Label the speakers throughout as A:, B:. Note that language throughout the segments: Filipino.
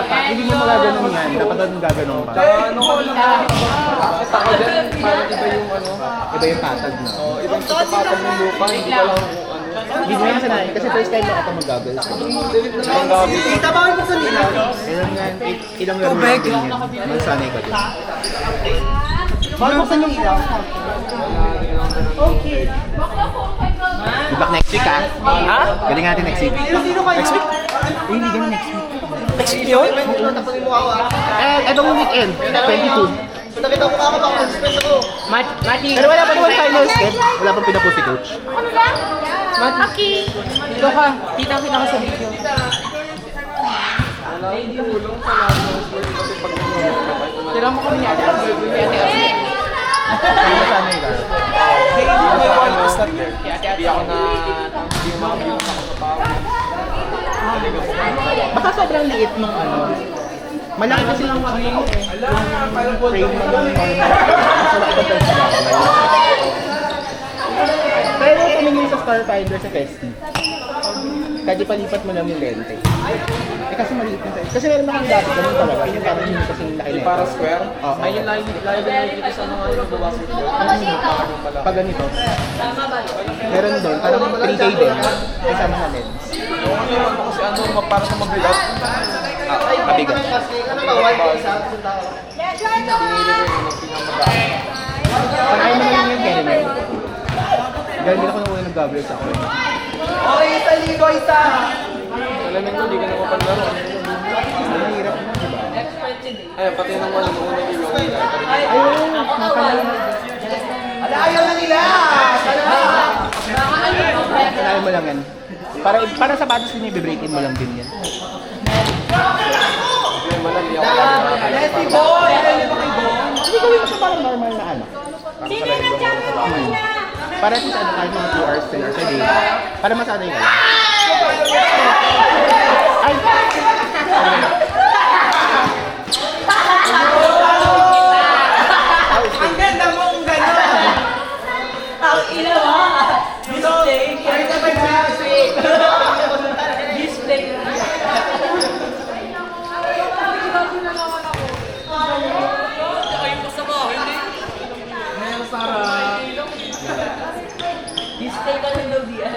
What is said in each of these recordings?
A: dapat, hindi mo magaganon yan. Dapat doon gaganon pa.
B: Ano ko lang. Bakit ako dyan? Parang iba yung ano.
A: Iba yung patag na.
B: Oh, ibang patag ng lupa. Hindi ko lang kung ano.
A: Hindi mo naman sanayin kasi first time mo ako mag-goggles.
B: Delete na lang gabi.
C: Tita, bakit mo sa nila?
A: Ilang nga, ilang laro na din yan. Magsanay ka din.
C: Bakit mo sa yung ilaw? Okay.
A: Be back next week ah.
B: Ha?
A: Galing natin next week.
C: Sino kayo? Next week?
A: Eh, hindi ganun next week.
C: Next week yun? Tapunin mo ako
A: Etong weekend, 22.
C: So nakita mo ako, baka mag-stress ako.
A: Pero wala pa naman finals, Ken. Wala pang pinapost si coach.
D: Ano ba? Maki. Dito ka. Kita ka sa video.
B: Wala akong tulong sa lahat ng sport kasi pag
D: Tira mo kami niya.
A: Kaya sanay ka.
B: hindi ako na hindi mo makabilang ako sa tao.
A: Baka sobrang liit nung ano. Malaki kasi yung frame ng pero tumingin sa Starfinder sa Festi. Kasi palipat mo lang yung lente. Eh kasi maliit na tayo. Kasi meron akong dati, ganun talaga. Yung parang hindi kasi laki nito.
B: Para square?
A: Oo.
B: Ay, yung lagi nakikita sa mga nagbawas ng square.
A: Pag ganito. Meron doon, parang 3K din. Kasama na lens.
B: Ano kasi ano, para sa mag-react.
A: Mabigat.
C: Ano ba, white isa?
B: Pinili ko yung pinamagaan.
A: Pag ayaw mo na lang yung Kennedy. Dahil hindi ako nung una nag-goggles ako.
C: Okay, isa ligo, isa!
B: Alamin ko, hindi ka na mapaglaro.
A: Ang hirap na, di ba?
B: Ay, pati nung ano, nung una yung
A: Ayun, nakala.
C: Ala, ayaw na nila!
A: Kailangan mo lang yan. Para sa batas din, i-break-in mo lang din yan.
B: Hindi naman lang, hindi ako
C: Letty boy! Alam mo kay Bon?
A: Hindi gawin mo siya parang normal na ano.
D: Sino na dyan mo na?
A: Para at least ano, kahit mga 2 hours, 3 hours a day. Para masanay ka lang. Ay!
C: Ang ganda mo kung gano'n!
D: Ang ina mo. Display. Display. Display ka lang daw diyan.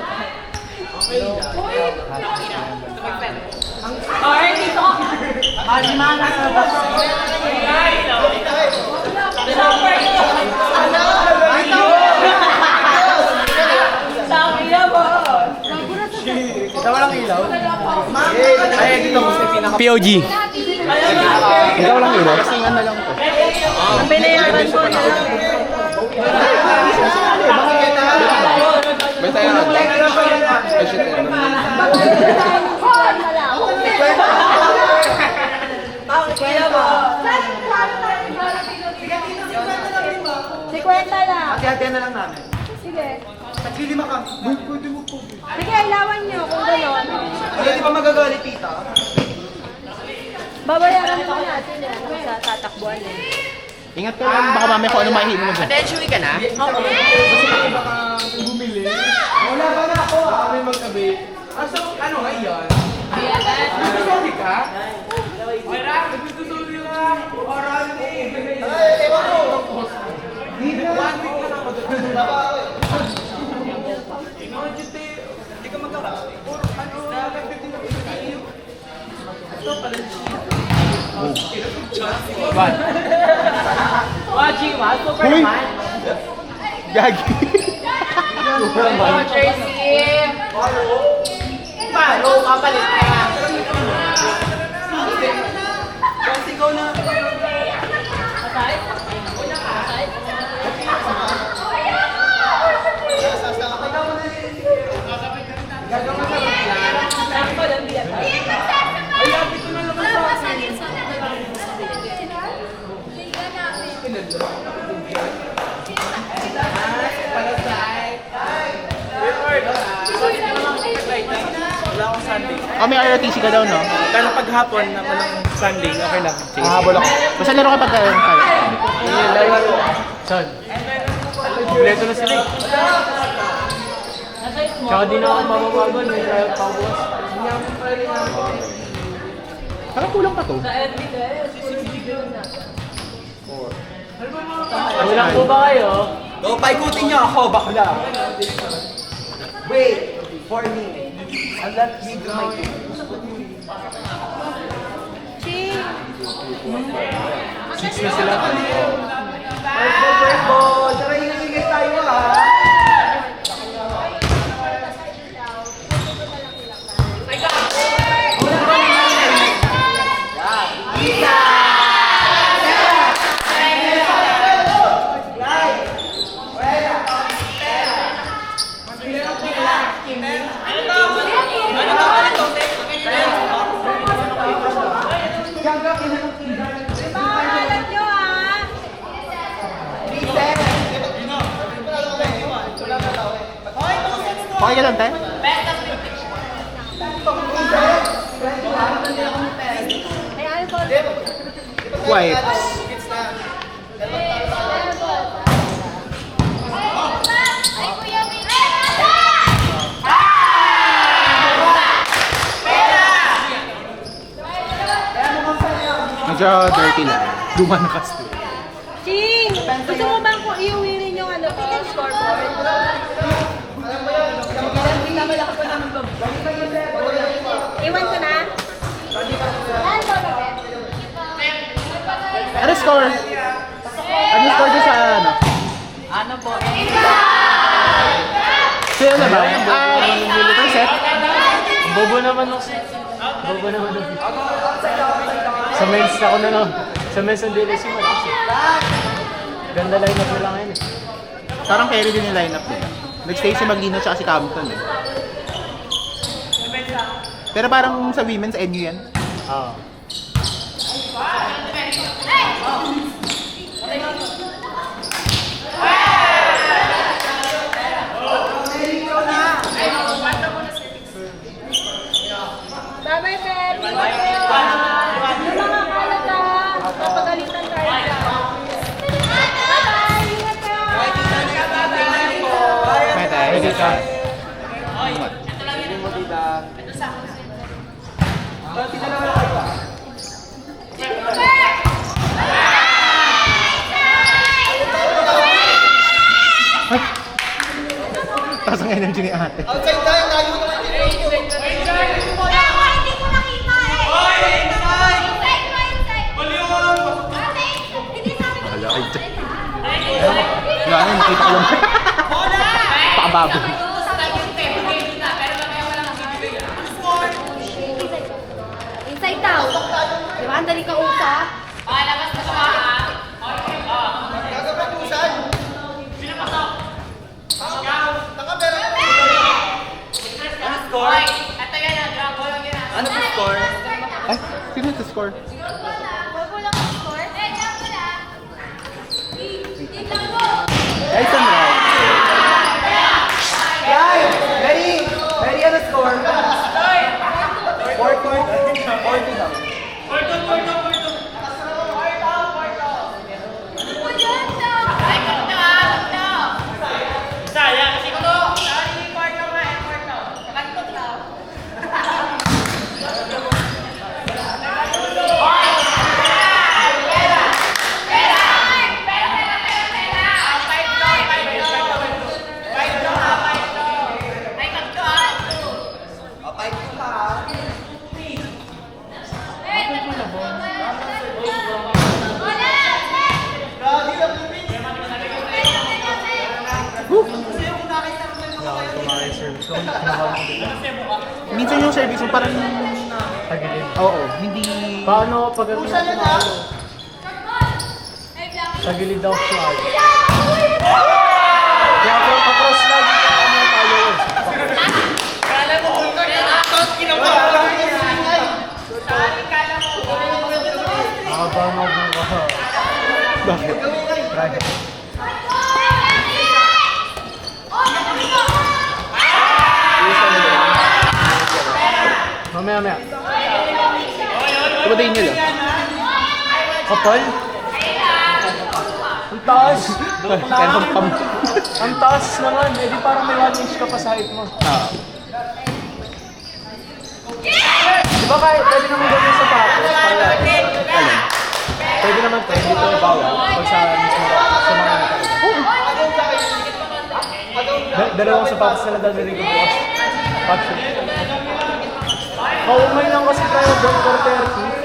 D: Alright, dito ka. Mana sa bus. Sabi na ba?
B: Ikaw walang ilaw? Ay, dito mo sa pinaka...
A: POG. Ikaw lang yun. Kasi nga na lang ko.
D: Ang binayaran ko na.
B: Basta yan. Ay, shit.
D: Kaya ba? Si Kwenta lang.
C: Hati-hati na lang namin.
D: Sige.
C: Naglilima kami. Boy, pwede mo po.
D: Sige, ilawan niyo kung gano'n.
C: Hindi, di ba magagalit, tita?
D: Babayaran ko natin yan sa tatakbuhan eh.
A: Ingat ka lang, baka mamaya kung ano mahihimo mo dyan.
C: Attention ka na?
D: Oo.
B: Bumili. Wala ba na ako? Kami magkabi. Ah, so, ano nga yan? Nagsusuli ka? Wala, nagsusuli ka. Oral eh.
C: Ay, ewan ko.
B: One week ka na ako doon. Hindi ka magkakaroon. Ano, nag-15 na pinag-iyo. Ito pala
A: What?
D: Watching one, Superman.
A: Gagi.
D: Tracy. Paano? Kapalit ka.
C: Kasi ikaw na.
D: Aside? Aside? Sampo lang biya.
B: Wala akong Sunday.
A: Oh, may ROTC ka daw, no?
B: Pero pag hapon na walang Sunday, okay lang.
A: Sige, habol ako. Basta laro ka pagka kaya.
B: Saan? Kompleto na sila eh. Tsaka di na ako mababagon. May trial pa boss.
A: Parang kulang pa to.
B: Kulang po ba kayo?
C: Go, paikutin niyo ako, bakla. Wait for me. I'll let you do my thing.
D: Ching!
A: Six na sila.
C: First ball. Tara, ingay tayo ha.
D: Pangalan nyo ah!
A: Okay ka lang, te?
D: Ay, ano po?
A: Quiet.
D: Ay, Kuya Mika!
A: Medyo dirty lang. Luma na kasi.
D: Ching! Gusto mo bang iuwi rin yung ano, scoreboard? Iwan ko na?
A: Ano score? Ano score doon sa ano?
B: Ano po?
A: Sino na ba? First set?
B: Bobo naman nung Bobo naman nung Sa men's ako na no. Sa men's ang DLC mo. Ganda line up nila ngayon eh.
A: Parang carry din yung lineup nila. Nag-stay si Maglino tsaka si Campton eh. Pero parang sa women's NU yan.
B: Oo.
D: Bye-bye, Pep! Yung mga kalat ah! Napagalitan tayo dyan. Bye-bye! Ingat ka!
A: Meta eh.
B: Ready ka?
A: Taas ang energy ni ate.
C: Outside tayo, tayo naman dito.
D: Hindi ko nakita eh! Inside!
A: Bahala kayo dyan. Wala na, nakita ko lang. Pakababo.
D: Inside daw. Di ba? Ang dali ka usap.
C: Gagapagusan. Ano po score?
A: Ay, sino ito score? Guys, ang right.
C: Guys, ready? Ready ano score? 40 daw.
A: Minsan yung service mo parang...
B: Tagilid.
A: Oo, hindi...
B: Paano pag sa gilid daw siya. Kaya ako pa-cross lagi ka ano tayo. Kala mo kung nakakot kinabahan. Nakabang ako ka.
A: Bakit?
B: Try. Mamaya.
A: Tumadayin niyo lang.
B: Kapal? Ang taas!
A: Kaya pam.
B: Ang taas naman, eh di parang may 1 inch ka pa sa height mo.
A: Ah.
B: Di ba kahit pwede naman gawin sa pato? naman to, hindi to bawal. Pag sa mismo, sa mga nakakita. Dalawang sapatos na nadadali ko bukas. Patch. Kaumay lang kasi tayo doon for 30.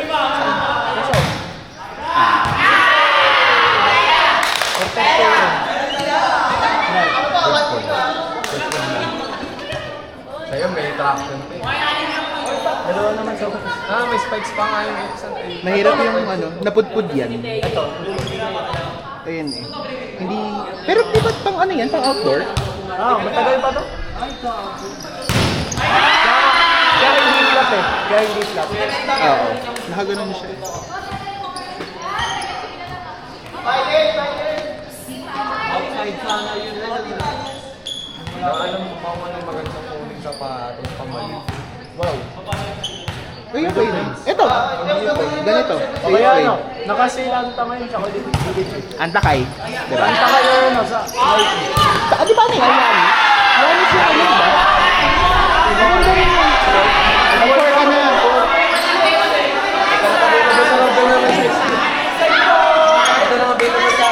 B: Sa'yo may traction pa eh. Dalawa naman sa office. May spikes pa nga yung isang tayo.
A: Mahirap yung ano, napudpud yan.
B: Ito.
A: Ayan eh. Hindi, pero di ba pang ano yan, pang outdoor?
B: Matagal pa to? Kaya hindi flap eh. Kaya hindi flap.
A: Oo. Nakaganon siya eh.
B: Alam mo pa kung anong magandang kuning sapatos pamali. Wow.
A: Ay, okay na. Ito, ganito.
B: Kaya ano, nakasilang tamayin siya ko dito.
A: Antakay. Diba?
B: Ang taka na yun, sa Nike.
A: Di ba ano yan? Yan siya, ano ba? Nag-4 ka na.
B: Ito na available sa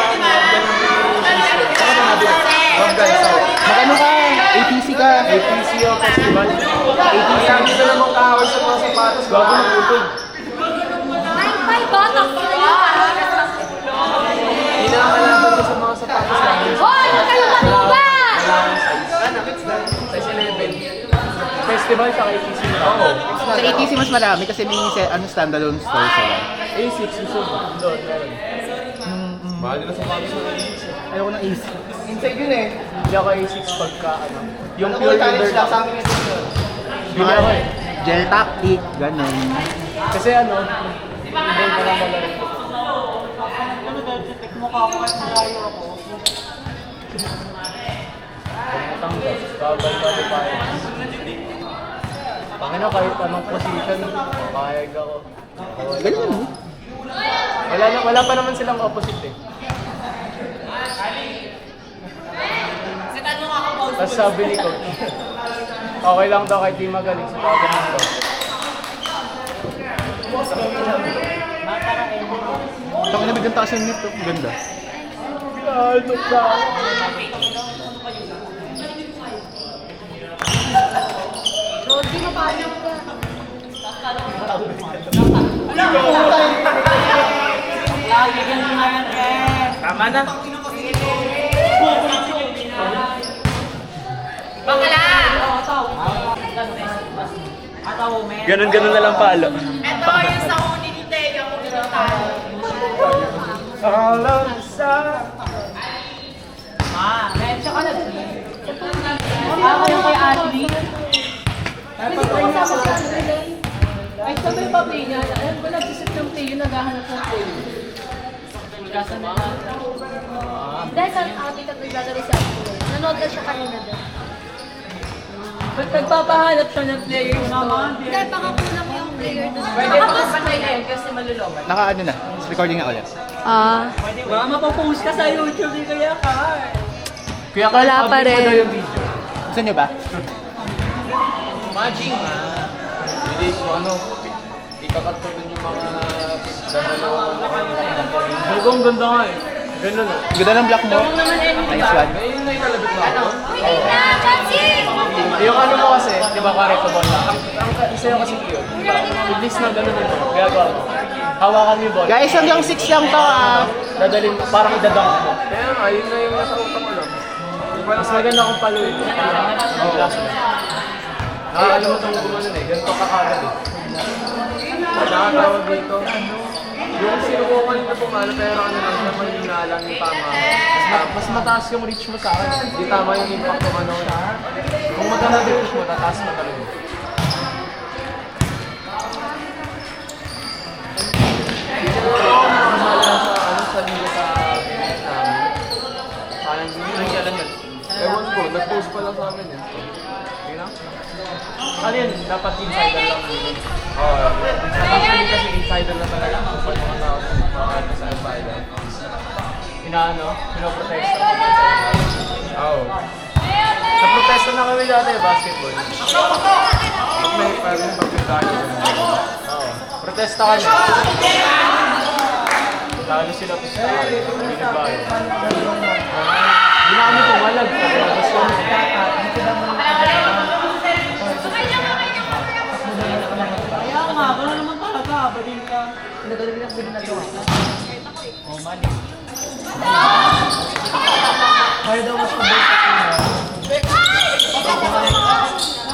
A: Magano ka? APC ka?
B: APC o festival. APC ang dito namang kahawal sa mga sapatos. Gago na utog.
D: May batak ko na
B: Hindi na nakalaban ko sa mga sapatos namin.
D: Hoy! Huwag kayong matuba!
B: Size 11. Festival sa APC. Oo.
A: Sa APC mas marami kasi may standalone store sila.
B: A6 gusto mo. Doon, meron. Mahal nila sapatos sa APC.
A: Ayoko ng AC.
C: Inside yun eh.
B: Hindi ako A6 pagka ano. Yung
C: Ano
B: pure
C: ko challenge
B: leather
C: lang sa amin ito yun.
B: Bili ako eh.
A: Gel tactic, ganun.
B: Kasi ano, hindi ko lang malari. Pagkatanggal, babal-bali pa eh. Pangina kahit anong position, pahayag ako.
A: Ganun mo.
B: Wala pa naman silang opposite eh. Tapos sabi ni Coach, okay lang daw kahit di magaling sa gagawin ko.
A: Ito na bigyan taas yung nito. Ganda.
B: Ano ka?
D: Roddy, mapayang ka.
B: Tama na.
D: Bakala!
B: Ganun na lang palo.
D: Ito yung sa uni ni Tega kung pinuntahan.
B: Alam sa...
D: Ako yung kay Ashley. Hindi ko kasama si Ashley. Ay, sabay pa play niya. Alam ko, nag-isip ng play yun, naghahanap ng play. Dahil sa ating naglalaro si Ashley. Nanood na siya kanina doon.
E: Ba't nagpapahanap siya ng player naman?
D: Dahil baka kulang yung player doon.
E: Pwede
D: Baka
E: ba
D: mas
E: kapatay na yun kasi malulobat?
A: Naka ano na. Recording na ulit.
E: Baka mapapost ka sa YouTube ni Kuya Carl.
B: Kuya Carl,
E: Wala pa
B: public mo
E: rin.
B: daw yung video.
A: Gusto nyo ba?
B: Matching ha. Hindi ko ano, ikakat ko dun yung mga Bago ang ganda nga eh. Ganun o.
A: Ganda ng block mo. Nice one.
B: May yun na yung kalabit mo ako.
D: Chansi!
B: Yung ano mo kasi, di ba kare ko bola? Ang isa yung kasi cute. Iblis na ganun ito. Gagawa mo. Hawakan mo yung bola.
A: Guys, hanggang 6 lang to ah.
B: Dadalhin mo, parang idadunk mo. Kaya nga, yun na yung nasa utak ko lang. Mas maganda kung paluin mo. Oo. Alam mo itong gumano eh, ganito kakagad eh. Nakatawag dito. Yung sinubukan na pumalo pero ano lang siya, mahina lang yung tama. Mas mataas yung reach mo sa akin. Hindi tama yung impact ng ano. Kung maganda yung reach mo, tataas mo talaga. Sa liga sa namin. Parang hindi siya lang yan. Ewan ko, nag-post pa lang sa amin yan. Okay na? Ano yun? Dapat insider lang yun. Oo. Actually kasi insider na talaga kung paano mga tao sa insider. Pinoprotesta. Oo. Naprotesta na kami dati basketball. Pag may parang pagkakain. Oo. Protesta kami. Talo sila po sa hindi nagbayo. Hindi na kami pumalag. Tapos kami.
E: Kaya nga, wala naman talaga. Badin ka. Pinagaling lang din na to. Oh, mali. Kaya daw mas mabait.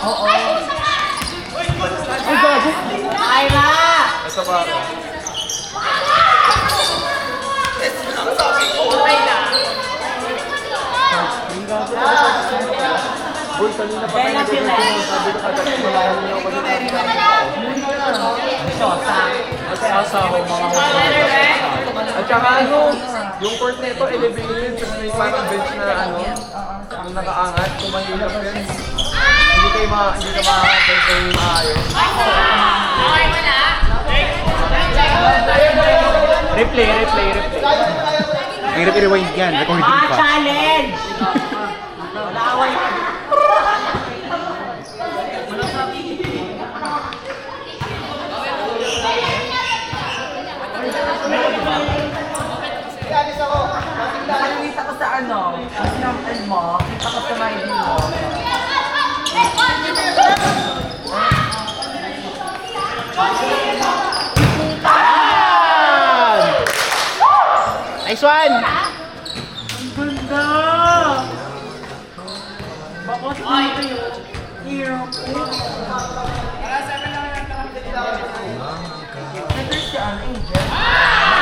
E: Oo. Ay, gago. Ay, na!
B: Basta pa. Boy, kanina pa tayo nagkakita. Sabi ko agad, malayan niyo ako dito. Sasawa mga At saka ano, yung court na ito, elevated, tapos may parang bench na ano, ang nakaangat, kung mahirap yan. Hindi kayo makakabay kayo maayos. Replay.
A: Hirap i-rewind yan, recording pa.
E: Challenge! Wala away. Nakaliwita ko sa ano, sinampan mo, kita ko sa my view mo.
A: Nice one!
E: Ganda! Bakos dito yung hero ko. Ito si Angel.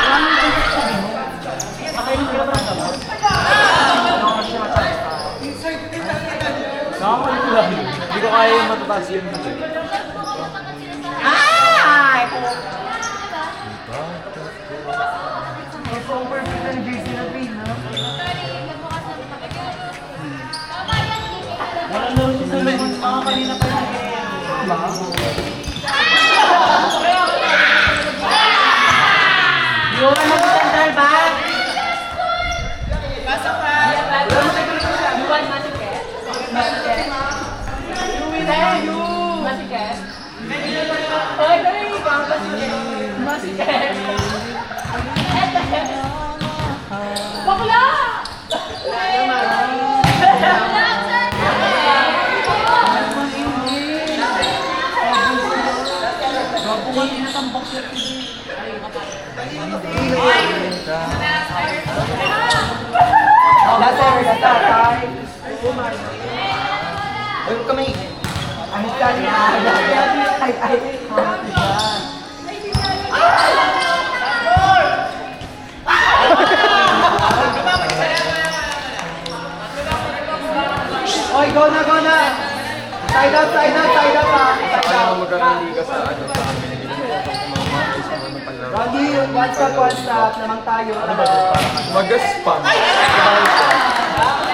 E: Maraming gusto sa mo. Makainin ka ba ng gamot?
B: Nakakalit lang. Hindi ko kaya yung matataas yun.
E: Ay! Ito ang perfect ng JC na pin, ha? Wala na rin sa limon. Kanina pa yun. Yun, mag-central back! Pasok pa! Yuan, masiket? Masiket? Masiket? Ay, dali! Masiket? Bakla!
C: Ay, huwag kami.
E: Ano ka niya? Ay.
C: Oy, go na. Side out pa.
B: Kaya magkaroon ng liga sa ano sa amin.
C: Rocky, one stop namang tayo.
B: Mag-spam.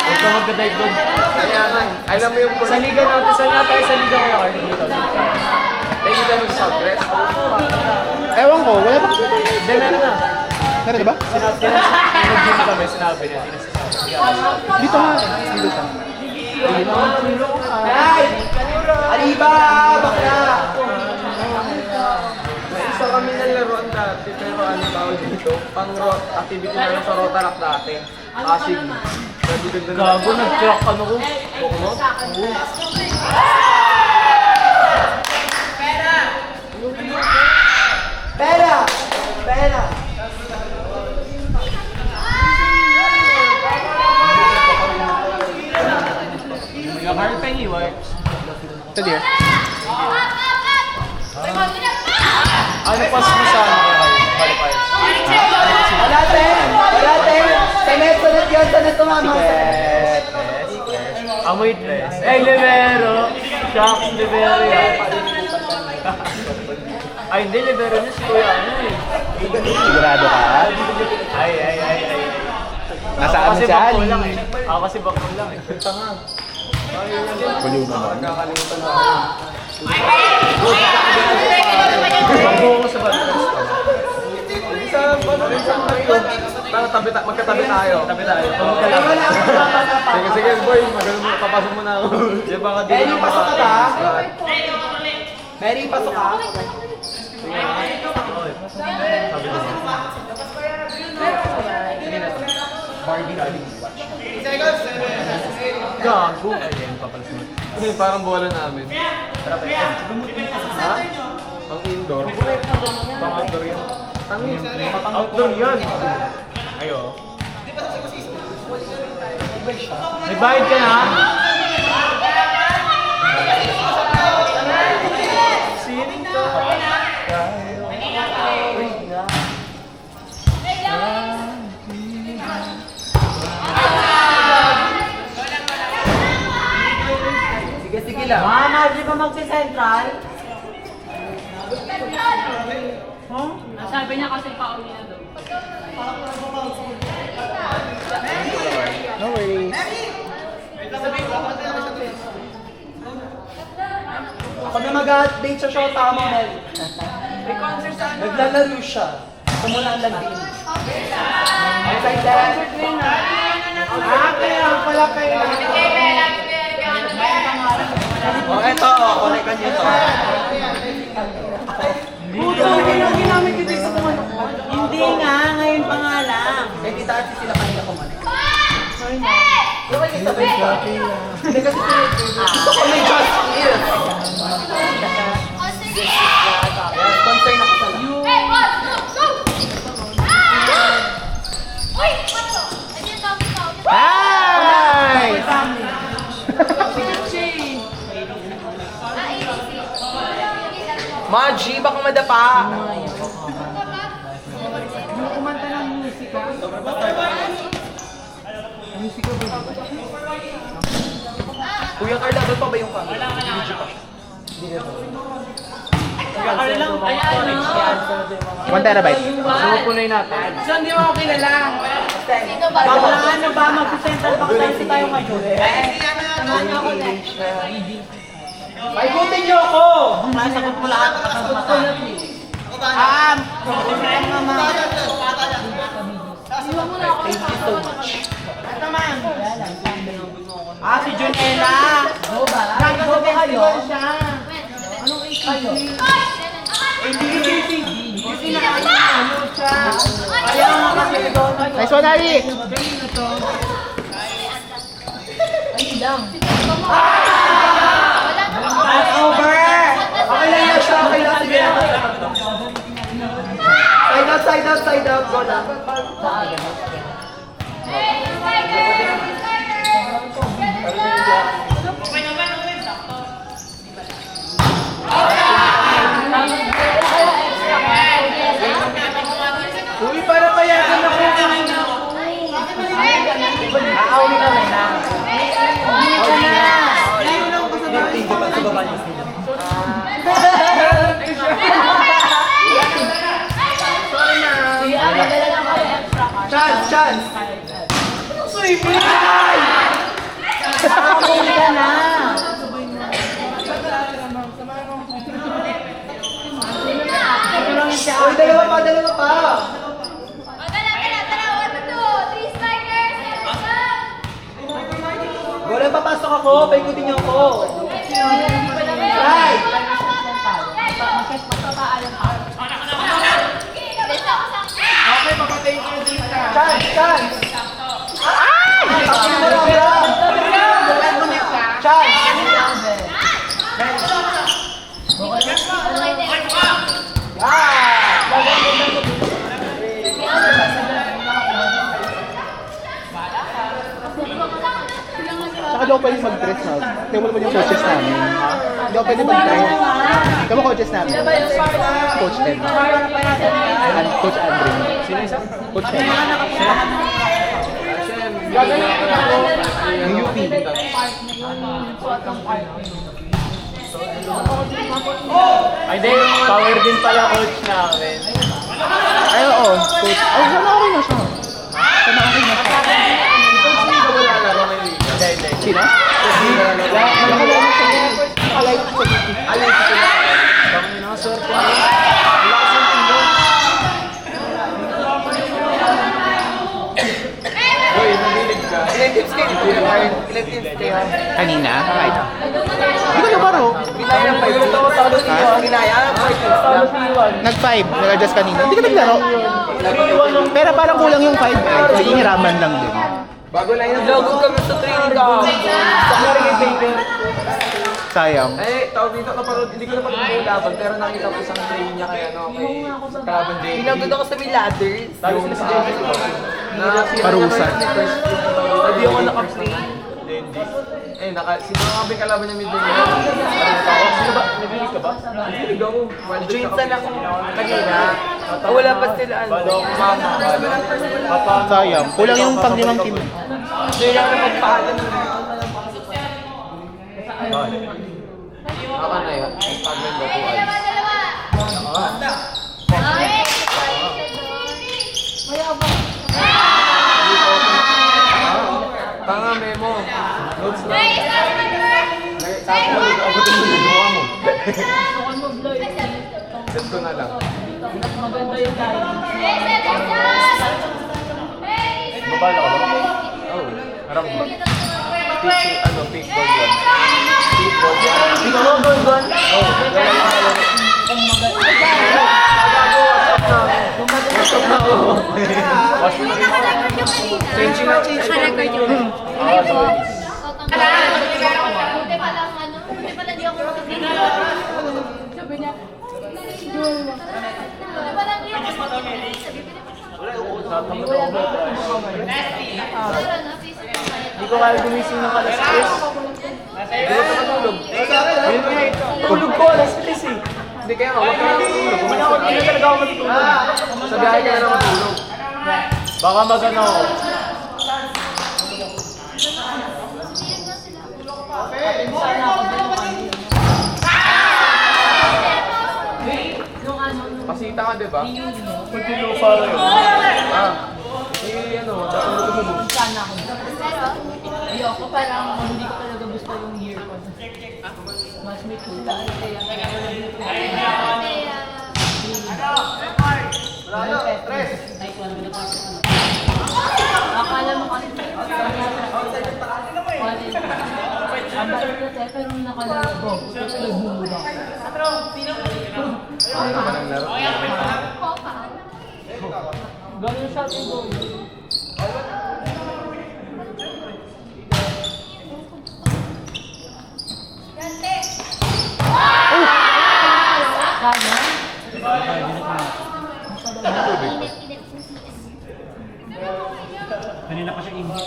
B: Huwag ka magka-dive doon. Kaya nga, alam mo yung sa liga natin, saan nga tayo sa liga kaya kayo dito? Tayo dito mag-subret.
A: Ewan ko, wala ba?
B: Hindi, meron na.
A: Meron na ba?
B: Nag-game kami, sinabi niya, hindi na sinabi.
A: Dito nga. Dito ka.
C: Ay! Aliba! Bakla!
B: May isa kami ng laruan dati, pero ano tawag dito? Pang-rot, activity na lang sa Rotaract dati. Pasig. Gago, nag-crack ano ko. Pokemon? Oo.
C: Pera!
B: Yung hard penny wipes.
A: Ito dear.
B: Ano pas mo sa ano kaya? Qualifiers?
C: Wala, te! Sunod yun, tumama.
B: Amoy dress. Eh, Libero! Shocks, Libero yan. Ay, hindi, Libero niya si Kuya ano eh.
A: Sigurado ka?
B: Ay.
A: Nasaan
B: Ako kasi
A: siya?
B: bakul lang eh. Ako kasi bakul lang eh. Tanga.
A: Kuliw naman.
B: Nakakalimutan mo ako. Bago ko sa Bandas. Sa Bandas tayo. Magkatabi tayo. Tabi tayo. Sige, boy. Magaling mo. Papasok mo na ako. Di baka di
C: Benny,
B: na
C: pasok ka ba?
B: makakatabi.
C: Benny, pasok ka?
B: Sabi ko. Gago. Ayun, papalasmat. Hindi, parang bola namin. Ha? Ang indoor? Pang outdoor yan. Outdoor yan. Ayo. May bayad ka na?
C: Sige lang.
E: Mama, di ba magsi-central?
D: Sabi niya kasi pauli na daw.
A: No worries.
C: Pag na mag-update sa show, tama Mel. Naglalaro siya. Tumula ang lagin. Excited? Kaya pala kayo. Oh, eto, connect nyo to.
E: Puto, hindi yung ginamit dito sa kumanok. Hindi nga, ngayon pa nga lang.
C: Kaya kita kasi sila kanina kumanik.
E: Hindi kasi
C: Gusto ko may just ears. Concern ako sa lahat.
F: Hey, boss! Go! Uy! Pato! Ayun, dami ka.
A: Hi!
C: Maji, baka madapa.
E: kumanta ng musika.
C: Kuya Carla, doon pa ba yung camera?
E: Kaya lang,
D: Ayan,
A: 1 terabyte.
B: Pupunay natin.
E: so hindi mo ako kilala.
F: Sino ba?
E: Bakla ano ba, mag-central ba kasi tayo ngayon?
F: Samahan ako na.
C: Paikutin niyo ako!
E: Masagot mo lahat ng mata. Mama.
F: Iwan mo na ako.
E: Ito man. Si Junela. Nagsasabi kayo? Anong kayo? Kasi ano siya. Ayaw mo kasi doon.
A: Nice one, Ali!
E: That's over!
C: Okay lang yan siya, okay lang. Sige lang. Side out, side out, side out. Go lang. Uy, para payagan ako. Aawin ka na. Chance, chance. Swimming!
E: Nakakuli ka na.
C: Uy, dalawa pa, dalawa pa. Wala, papasok ako. Paikutin niyo ako. Right! Okay, papatayin ko yung data. Chance, chance. Tapos mo lang, Ram. Chance.
A: Saka daw pwede mag-dress na. Tingnan mo naman yung coaches namin. Daw pwede mag-dress. Tingnan mo coaches namin. Coach Ted. And Coach Andre.
B: Sino isa?
A: Coach Ted. Yung UP.
B: Ay, di. Power din pala coach namin.
A: Ay, oo. Coach. Ay, sana okay na siya. Sana okay na siya.
B: Coach, hindi ka wala laro may liga? Hindi, hindi.
A: Sino?
B: Nakalaro sa Alay ko sa Alay ko sa Kami na swerte. Wala kasi yung tilo. Uy, nabilig ka.
C: Ilang tips kayo? Ilang tips kayo?
A: Kanina? Right. Hindi ko nabaro.
C: Ginaya ng 5. Ginaya ng 5.
A: Nag-5. Nag-adjust kanina. Hindi ka naglaro. Pero parang kulang yung 5 so hiniraman lang din.
B: Bago lang yun.
E: Lagod kami sa training kahapon. Sakari kay Baker.
A: Sayang.
B: Eh, tawag dito kaparod, hindi ko na parang yung laban, pero nakita ko isang play niya kay ano, kay Kalaban JD.
E: Pinagod ako sa may ladders.
B: Sabi sila si JD na
A: Parusa.
B: Hindi ako naka-play. Eh, sino nga ba yung kalaban niya mid lane? Sino ba? Nabilig ka ba? Nabilig ako.
E: Jinsan ako kanina. Wala pa sila ano.
A: Sayang. Kulang yung pang-limang team.
E: Hindi lang na magpaalam.
B: Baka na yun. Taglan ba po ay? Tanga memo. Notes lang. Abutin mo yung gawa mo. Set ko na lang.
D: Maganda yung timing.
B: Babala ka ba? Oo. Harap mo. Pick gold yan. Pick gold yan.
E: Ikaw mo, Golgon?
B: Oo. WhatsApp na. Watch mo na rin ako. Change na.
F: Naka-record yun. Ay po. Buti pala ano, buti pala di ako makakita. Sabi niya, buti pala di ako makakita.
E: Hindi ko kaya gumising ng alas 3. Tulog ko alas 3 eh.
B: Hindi kaya nga, huwag ka na matulog.
E: Hindi talaga ako matutulog.
B: Sa biyahe ka na lang matulog.
E: Baka magano ako.
B: Pasita ka, di ba?
E: Pagkilo pa rin.
B: Ano, dapat mo tumulog.
D: Sana ako.
F: Pero,
D: Ayoko, parang hindi ko talaga gusto yung year ko. Mas may kulang. Kaya akala mo kasi ang bait ko tayo, pero nung nakalaro ko, nagbumura.
B: Ano naman ang laro?
D: Ganun siya yung goal. Kaya?
E: Kanina pa siya inhit.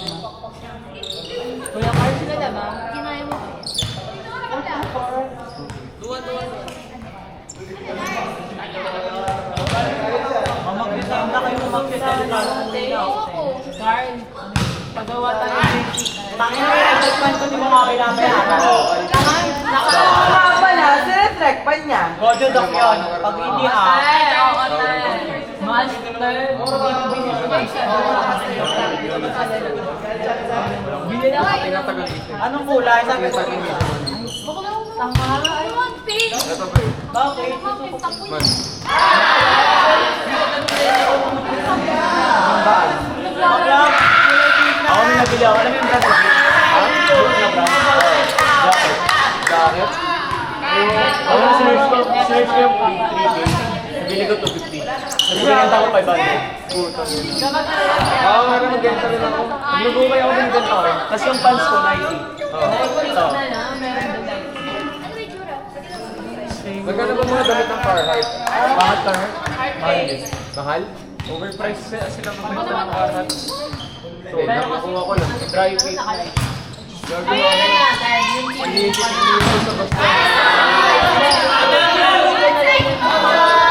D: Kuya Carl, sila na ba?
F: Kinaya mo ba yan?
E: Mamagbitan na kayo magbitan na.
D: Carl, pagawa tayo ng
E: Tangin na yung track ko, di mo kakailangan yata. Nakakaba na, sila-track pa niya. Gojo Doc yun. Pag hindi
D: Master, bili na kayo.
B: Tinatagal ito.
E: Anong kulay? Sabi ko.
D: Tama.
F: I want pink!
B: Ito ba yun?
E: Bakit?
B: Man.
E: Ako may nabili ako. Alam mo yung brand?
B: Jacket?
E: Ako na sinerge ko yung 3 days. Nabili ko 250. Nabili ko 500.
B: Oo nga naman, ganito rin ako.
E: Naglugumay ako ng ganito rin. Tapos yung pants ko 90. Ito.
F: Ano yung tsura?
B: Magkano ba mga damit ng Carhartt?
E: Bakit ka na? Mahal din.
B: Mahal?
E: Overpriced sila magbenta ng karat.
B: So, nakukuha ko lang.
E: Dry fit.
B: Gagawa ko. Iniisip sa basta.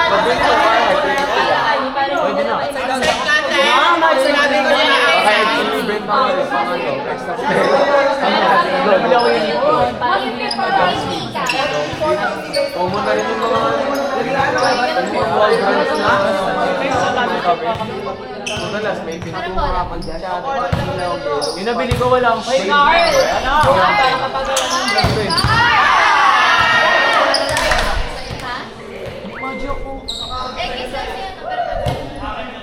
B: Mabili ko Carhartt.
E: Pwede na.
C: Sinabi ko na.
B: Kaya i-event na ako pang ano. Extra.
E: Nabili ako yung
B: Common na rin yung mga wall brands na. Madalas may pinatungkapan siya.
E: yung nabili ko walang
D: Hey, Carl! Ano? Nakapagawa ng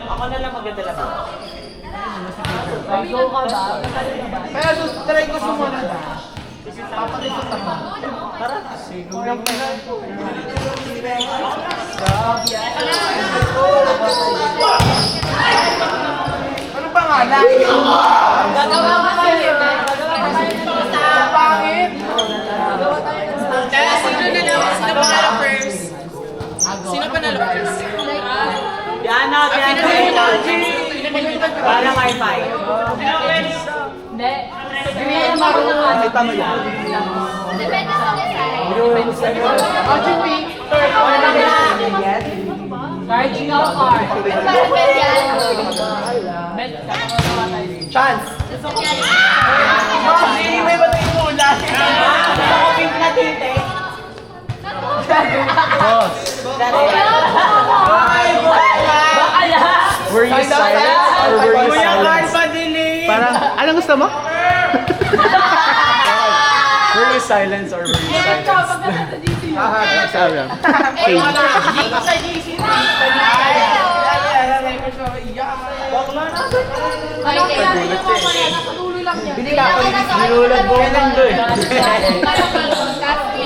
E: Ako na lang magdadala ba?
D: Go ka ba?
C: Pero try ko sumunod. Papakikot ako.
E: Tara na. Siguro na.
D: Gagawa ka kayo.
C: Pangit!
F: Kaya sino panalo first? Sino panalo first?
E: Diana, para may fight.
D: Hindi. Hindi na marunong ka.
A: Nakita mo yan.
F: Depende sa design.
D: Card, ikaw, card.
F: Depende yan.
D: Bet, kakagawa tayo.
C: Chance! Hindi, may ba tayo ulan?
E: Ako pink na tinte.
D: Bakala!
A: Were you silent or were you
C: Kuya Carl
A: silent?
C: Padiling!
A: Parang, anong gusto mo?
B: Were you silence or were you silence?
A: Sabi lang.
F: Ay, kaya rin yung mga yan. Nakatuloy lang yan.
B: Nilulad mo lang doon.
F: Parang balon, kasi.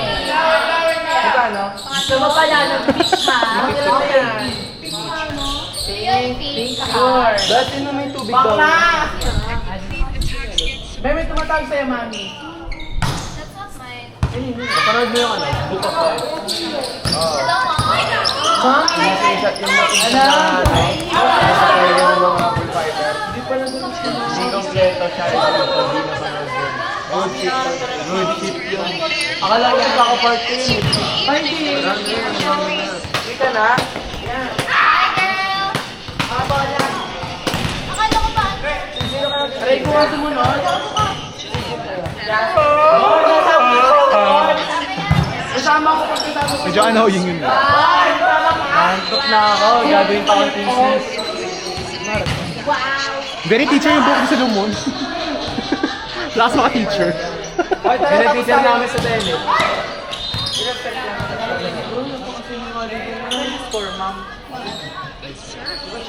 D: Gusto mo pala ng pitch ha?
F: Pink.
B: Dati na may tubig daw.
C: May tumatawag sa'yo, mami.
F: That's not mine.
B: Kapanood mo yung ano? Book of Life.
F: Hello, Mom.
B: Screenshot yung natin na nasa kayo ng mga bullfighter. Hindi kompleto siya. Hindi na panood yun. Road ship. Road ship yun. Akala ko pa ako part 2 yun.
C: Ay, hindi. Hindi ka na?
F: Hi, girl. Akala ko ba?
C: Aray ko nga sumunod. Kasama ko pag kasama ko.
A: Medyo annoying yun.
B: Nantok na ako. Gagawin pa akong thesis.
A: Very teacher yung book sa Lumon. Last mga teacher.
B: Yun ang teacher namin sa Dene.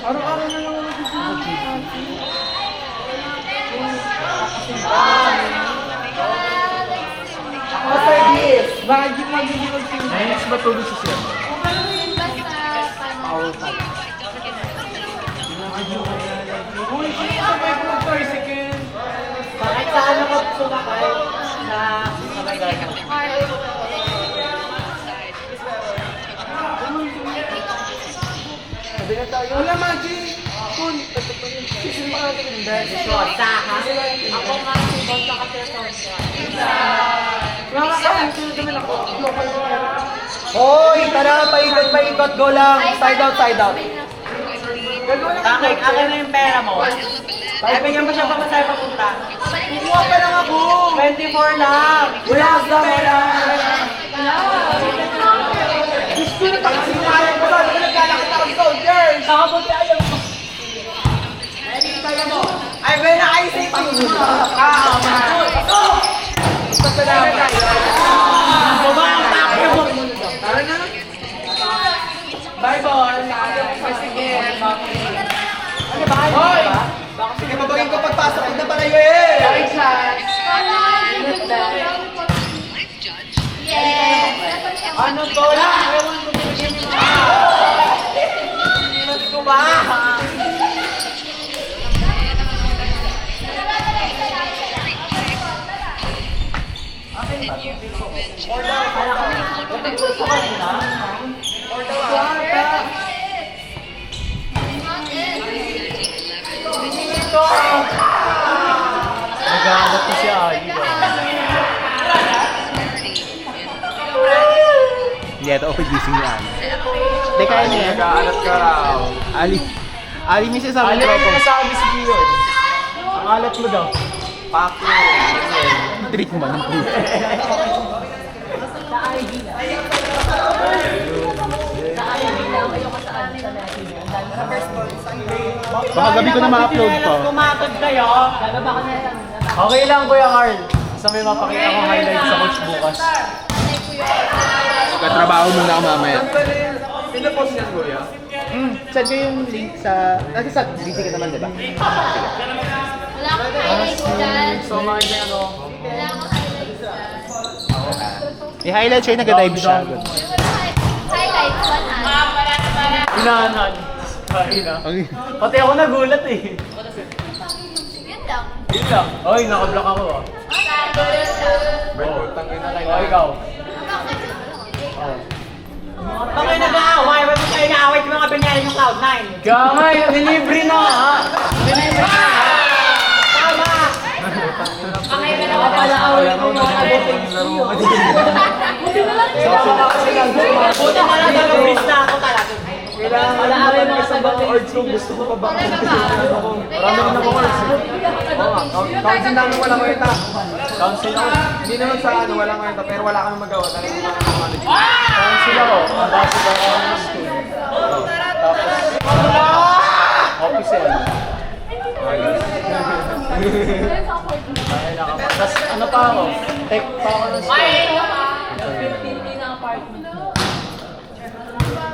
C: Araw-araw na lang ako nagsusunod. After this, bakit di magiging mag-team?
B: Next ba tulog si Sir?
C: Uy, sino sabay ko mag-tricycle?
E: Bakit saan ako sumakay sa sabagay?
C: Wala, Maggie! Kun! Sino ba natin hindi?
D: Ako nga si Bon sa kasi
C: Wala ka, sunod naman ako.
E: Hoy, tara, paikot, go lang. Side out, side out. Akin na yung pera mo. Ay, bigyan mo siya pa masaya papunta.
C: Kumuha pa lang ako!
E: 24 lang.
C: Wala ka, wala! Gusto na pagkasimayan ko ba? Naglalakit ako sa soldiers!
D: Kakabuti ayaw mo.
E: Ay, may nakaisip mo.
C: Basta na tayo.
E: Baba ang takyo mo.
C: Tara na! Bye, boy! Sige! Hoy! Sige, babagin ko pagpasok ko na pala yun eh! Ay, chance!
F: Yes.
C: Ano to? Ewan ko binigyan mo na! Hindi ko ba?
B: Nag-aalat ko si Ali.
A: Hindi, ito ako gising niya. Hindi, kaya niya.
B: Nag-aalat ka raw.
A: Ali, may sinasabi
B: Ali,
A: ko
B: may
A: ako.
B: nasabi si Gion. Ang alat mo daw. Pako.
A: Trick mo man. Baka gabi ko na ma-upload to.
E: Kumatod kayo.
D: Gagaba ka na lang.
B: Okay lang, Kuya Carl. Sa may mapakita kong highlight sa coach bukas.
A: Katrabaho muna ako mamaya.
C: Pinapost yan, Kuya?
A: Send ko yung link sa... Kasi sa busy ka naman, di ba?
F: Wala akong highlights dyan.
B: So, mga ano,
F: Wala akong highlights dyan.
A: I-highlight siya, nag-dive siya.
F: Highlights, 100.
B: inaanhan. Kaya na.
A: Okay.
B: Pati ako nagulat eh. Yun lang. Oy, nakablock ako ah. Bro, tangin na kayo. Ikaw.
E: Pag kayo nag-aaway, ba't kayo nag-aaway sa mga binyari ng Cloud9?
B: Gamay, nilibre na ha. Nilibre na ha.
E: Tama! Pala-away mo mga aboting siyo. Buti na lang nag-abris na ako talaga. Pala-away mo sa aboting siyo.
B: Gusto ko pa ba? Marami na ako cards.
C: Council namin walang kwenta.
B: Council ako.
C: Hindi naman sa ano, walang kwenta, pero wala kami magawa. Talagang management.
B: Council ako. Ambassador ako ng school. Tapos, officer. Tapos ano pa ako? Tech pa ako ng school.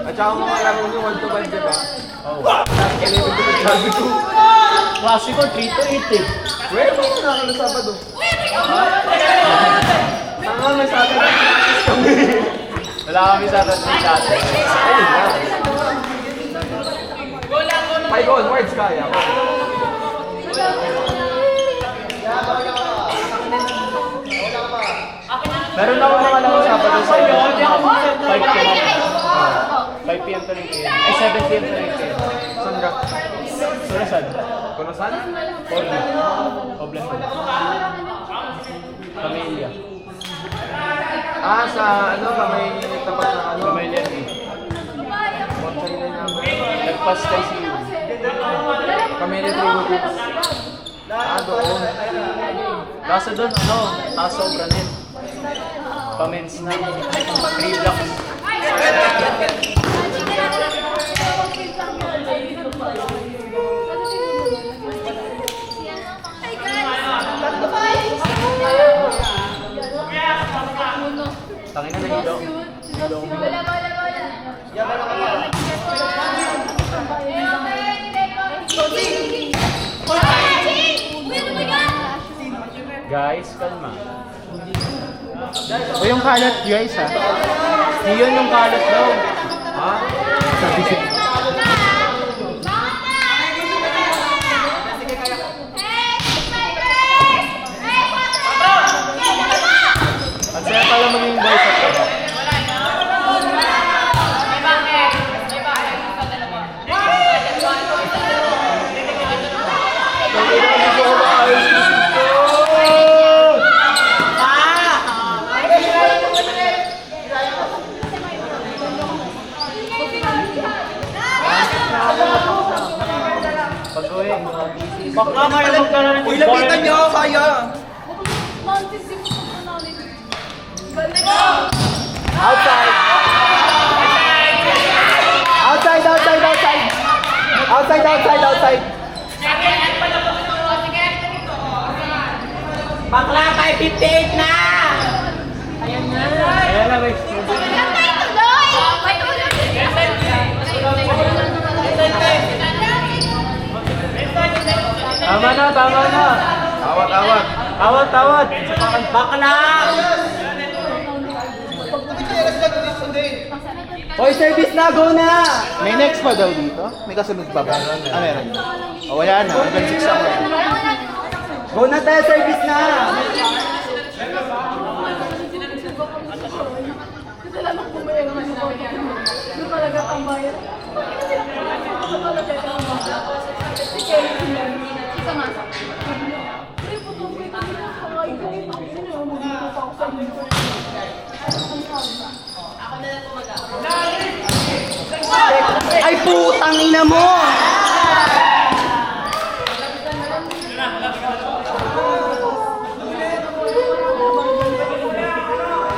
C: At saka mga laro nyo, 1 to 5, diba?
B: Oh.
C: Kailangan ko nagsabi ko.
B: Klasiko, 3 to 8 eh.
C: Wait, ano na ako ng Sabado? Tama, may sabi na
B: Wala kami sa tatlo dati.
C: Five onwards kaya.
B: Meron ako mga lang Sabado sa iyo. 5 p.m. 5 p.m. to 9 p.m. Ay, 7 p.m. to 9 p.m.
C: Saan ka?
B: Surasan.
C: Kunusan?
B: Orly. Oblan ko. Pamilya.
C: Ah, sa ano ka may tapat na ano?
B: Pamilya ni. Nagpas kay si Yu.
C: Pamilya Tributives. Ah, doon.
B: Kaso doon, ano, taas sobra na yun. Pamens na. 3 blocks. Tangin na nahilo. Guys, kalma.
A: O yung kalat guys ha.
B: Yun yung kalat daw.
C: Ha?
B: At saya pala maging boys at ka. Pag-uwi. Baka mayroon ka na ng
C: Uy, lapitan nyo! Kaya!
A: Outside! Outside, outside, outside! Outside, outside, outside!
E: Bakla, 5:58 na!
B: Ayan na, guys. Tama na, tama na.
C: Awat, awat!
B: Awat, awat.
E: Bakla!
A: Hoy, service na! Go na! May next pa daw dito? May kasunod pa ba? Ah, meron. O, wala na. Hanggang 6 ako. Go na tayo! Service na! Ay, putang ina mo!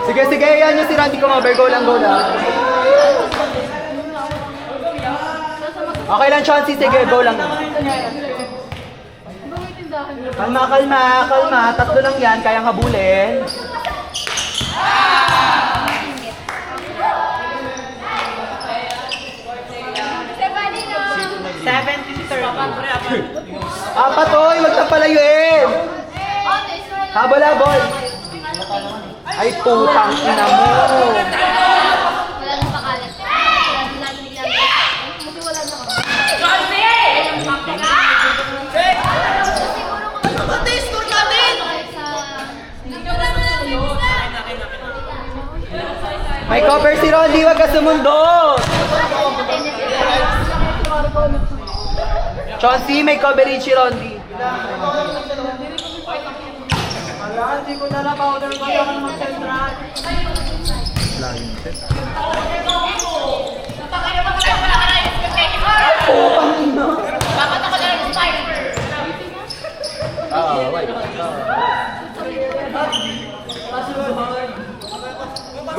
A: Sige, sige, yan yung si Randy Comover. Go lang, go lang. Okay lang, Chauncey. Sige, go lang. Kalma, kalma, kalma. Tatlo lang yan. Kayang habulin. Apat, oy. Huwag na palayuin. Habol, habol. Ay, putang ina mo.
F: Wala nang pakalat. Kasi wala na. Siguro kung
E: cover si Rondy, wag ka sumundot! Chauncey, may coverage si Rondy.
C: Wala, hindi ko na powder ko yung mag-central.
F: Dapat ako na lang style.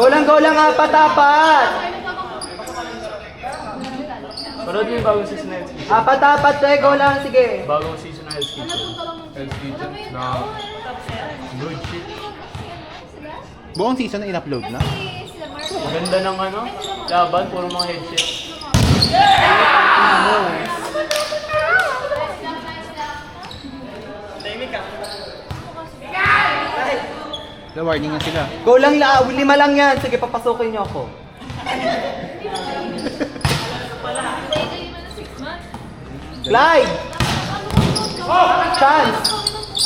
E: Go lang, apat-apat.
B: Parod mo yung bagong season na Hell's Kitchen.
E: Apat-apat, go lang, sige.
B: Bagong season na Hell's Kitchen. Hell's Kitchen. Na... Good shit.
A: Buong season na in-upload na.
B: Maganda ng ano, laban, puro mga headset.
A: The warning na sila.
E: Go lang, 5 lang yan. Sige, papasukin niyo ako. Clyde! Chance!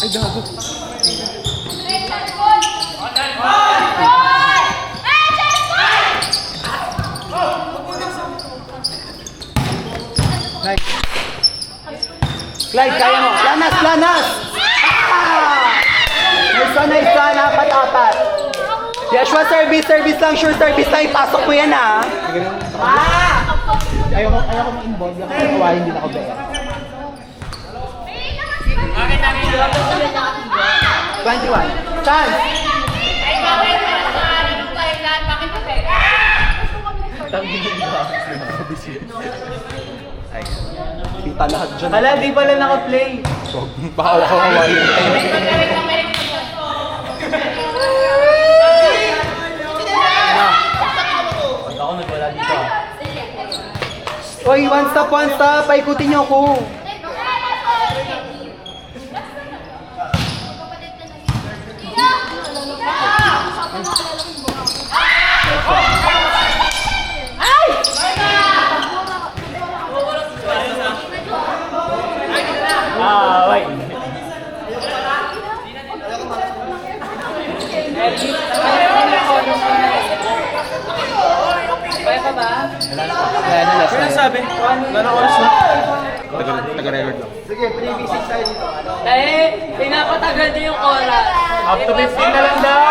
A: Ay, gago. Nice.
E: Clyde, kaya mo. Lanas! Nice one, apat-apat. Joshua, service lang, sure service lang. Ipasok mo yan, ha?
A: Ayoko ma-involve. Kasi kawain din ako ba.
E: 21. Chance!
F: Ay, bakit na nakahanap tayo lahat? Bakit na
E: Kita lahat dyan.
C: Hala, di pala naka-play.
A: Baka ako kawain.
B: Pag ako nagwala dito ah.
E: Oy, one stop. Paikutin niyo ako.
B: Wait.
D: Kaya ka ba?
A: Kaya na last time.
B: Sabi, gano'ng oras na?
A: Taga-record lang.
D: Pinapatagal din yung oras.
B: Up to 15 na lang daw!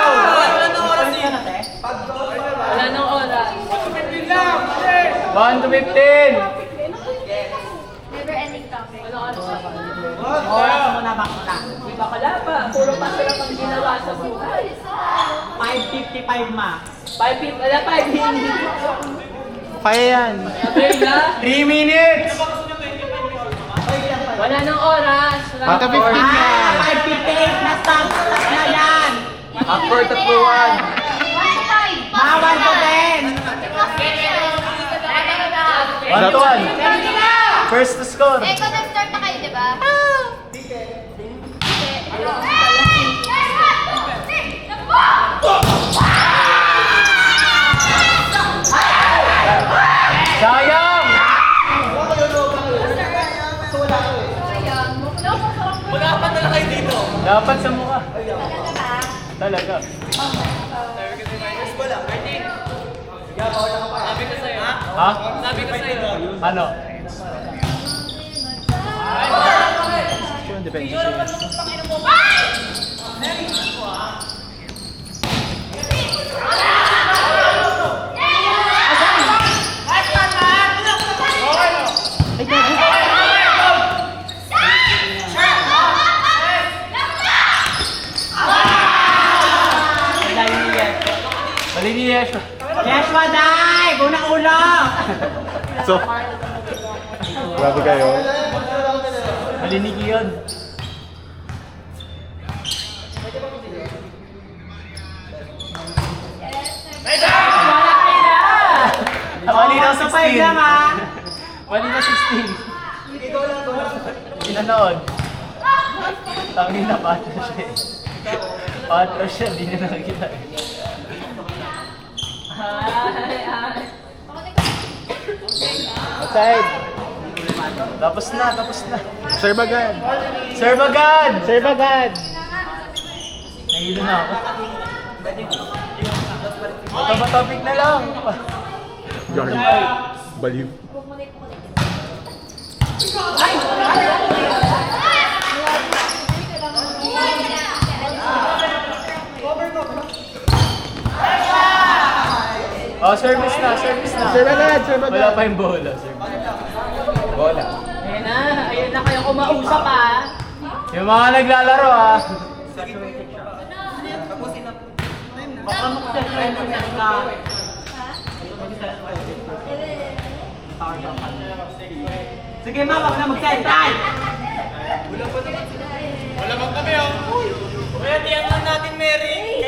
D: Wala nang oras.
B: 1 to 15!
F: Never ending topic.
C: Oras mo na bakla.
D: Di ba kalapa? Puro pa sila pang ginawa sa buhay.
C: 5:55 max.
D: 5 wala 5 minutes.
A: Kaya yan.
D: Sabi na,
B: 3 minutes!
D: wala nang oras. Wala
A: Baka
D: nang oras.
A: 15 na.
C: 5:58 na stop na yan.
B: Upper tatluan!
C: Bawal ko din.
B: 1 to 1! First to score!
F: Eh, kung nag-start na kayo, di ba?
B: Sayang! Dapat sa mukha. Talaga. Ha?
D: Sabi ko sa'yo.
B: Ano?
A: Yun, depende sa'yo.
B: Mali ni Yesha.
C: Yeshua, die! Unang ulo!
A: So, grabe kayo.
B: Mali ni Kiyon. Mali na 16.
C: lang, ha?
B: Mali na 16. Pinanood. Tangin na patro siya eh. Patro siya, di na nakikita eh.
A: Outside.
B: Tapos na.
A: Serve agad.
B: Serve agad!
A: Serve agad.
B: Nahilo na ako. Topic na lang.
A: Yarn. Baliw.
B: Oh, service na, service na.
A: Serve agad, serve agad.
B: Wala pa yung bola, service. Bola.
D: Ayun na kayo kumausap ah.
B: Yung mga naglalaro ah.
E: Baka mag-set na. Sige ma, wag na mag-set time! Wala bang kami oh? Kuya, tiyan lang natin Mary.